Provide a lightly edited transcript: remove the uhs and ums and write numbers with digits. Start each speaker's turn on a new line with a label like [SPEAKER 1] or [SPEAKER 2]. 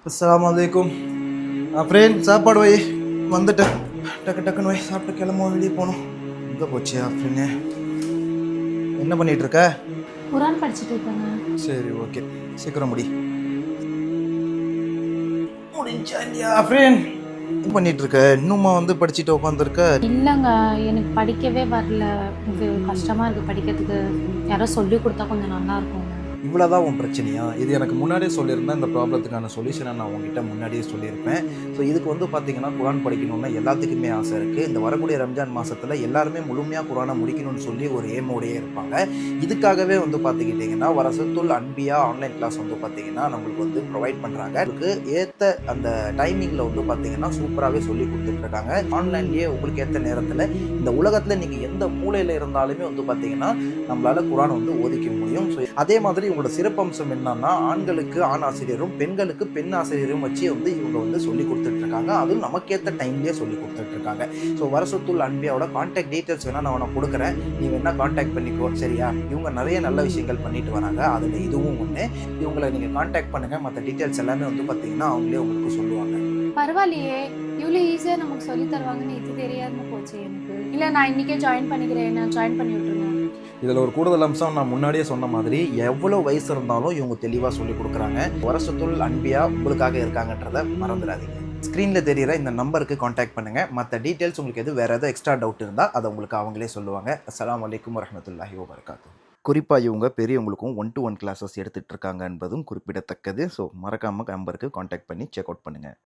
[SPEAKER 1] அஸ்ஸலாமு அலைக்கும். ஃப்ரெண்ட் சாப்பாடு வை, வந்துட்டேன். டக்கு டக்குன்னு வை, சாப்பிட்டு கிளம்ப வெளியே போகணும். எங்கே போச்சு அப்படின்னு என்ன பண்ணிட்டு இருக்க?
[SPEAKER 2] குரான் படிச்சுட்டு இருக்காங்க.
[SPEAKER 1] சரி, ஓகே, சீக்கிரம் முடிஞ்சா இல்லையா ஃப்ரெண்ட்? என்ன பண்ணிட்டு இருக்க? இன்னுமா படிச்சுட்டு உட்காந்துருக்க?
[SPEAKER 2] இல்லைங்க, எனக்கு படிக்கவே வரல. இது கஷ்டமா இருக்கு படிக்கிறதுக்கு. யாரோ சொல்லி கொடுத்தா கொஞ்சம் நல்லா இருக்கும்.
[SPEAKER 1] இவ்வளோதான் உன் பிரச்சனையா? இது எனக்கு முன்னாடியே சொல்லியிருந்தேன். இந்த ப்ராப்ளத்துக்கான சொல்யூஷனை நான் உங்ககிட்ட முன்னாடியே சொல்லியிருப்பேன். ஸோ இதுக்கு பார்த்தீங்கன்னா குரான் படிக்கணும்னா எல்லாத்துக்குமே ஆசை இருக்குது. இந்த வரக்கூடிய ரம்ஜான் மாதத்தில் எல்லாருமே முழுமையாக குரானை முடிக்கணும்னு சொல்லி ஒரு ஏமோடையே இருப்பாங்க. இதுக்காகவே பார்த்துக்கிட்டிங்கன்னா வரசத்துல் அன்பியா ஆன்லைன் கிளாஸ் பார்த்தீங்கன்னா நம்மளுக்கு ப்ரொவைட் பண்ணுறாங்க. அதுக்கு ஏற்ற அந்த டைமிங்கில் பார்த்தீங்கன்னா சூப்பராகவே சொல்லி கொடுத்துட்ருக்காங்க. ஆன்லைன்லேயே உங்களுக்கு ஏற்ற நேரத்தில் இந்த உலகத்தில் நீங்கள் எந்த மூலையில் இருந்தாலுமே பார்த்தீங்கன்னா நம்மளால் குரான் ஓதிக்க முடியும். ஸோ அதே மாதிரி இவங்களோட சிறப்பம்சம் என்னன்னா, ஆண்களுக்கு ஆண் ஆசிரியரும் பெண்களுக்கு பெண் ஆசிரியரும் வச்சு இவங்க சொல்லி கொடுத்துட்டு இருக்காங்க. அதுவும் நமக்கேற்ற டைம்லேயே சொல்லி கொடுத்துட்டு இருக்காங்க. ஸோ வரசத்துல் அன்பியாவோட கான்டாக்ட் டீட்டெயில்ஸ் வேணா நான் உனக்கு கொடுக்குறேன். நீ வேணா கான்டாக்ட் பண்ணிக்கோ, சரியா? இவங்க நிறைய நல்ல விஷயங்கள் பண்ணிட்டு வராங்க. அதில் இதுவும் ஒன்று. இவங்களை நீங்கள் கான்டாக்ட் பண்ணுங்கள். மற்ற டீட்டெயில்ஸ் எல்லாமே பார்த்தீங்கன்னா அவங்களே உங்களுக்கு சொல்லுவாங்க.
[SPEAKER 2] பரவாயில்லையே, இவ்வளோ ஈஸியாக நமக்கு சொல்லி தருவாங்கன்னு இது தெரியாம போச்சு எனக்கு. இல்லை, நான் இன்னைக்கே ஜாயின் பண்ணிக்கிறேன். நான் ஜாயின் பண்ணி விட்டுருங்க.
[SPEAKER 1] இதில் ஒரு கூடுதல் அம்சம், நான் முன்னாடியே சொன்ன மாதிரி எவ்வளோ வயசு இருந்தாலும் இவங்க தெளிவாக சொல்லி கொடுக்குறாங்க. வரசத்துல் அன்பியா உங்களுக்காக இருக்காங்கன்றதை மறந்துடாதீங்க. ஸ்க்ரீனில் தெரிகிற இந்த நம்பருக்கு காண்டாக்ட் பண்ணுங்கள். மற்ற டீட்டெயில்ஸ் உங்களுக்கு வேறு எதாவது எக்ஸ்ட்ரா டவுட் இருந்தால் அதை உங்களுக்கு அவங்களே சொல்லுவாங்க. அஸ்ஸலாமு அலைக்கும் வரஹ்மத்துல்லாஹி வபரகாத்துஹு. குறிப்பாக இவங்க பெரியவங்களுக்கும் 1-to-1 கிளாஸஸ் எடுத்துகிட்டு இருக்காங்க என்பதும் குறிப்பிடத்தக்கது. ஸோ மறக்காமல் நம்பருக்கு காண்டாக்ட் பண்ணி செக் அவுட் பண்ணுங்கள்.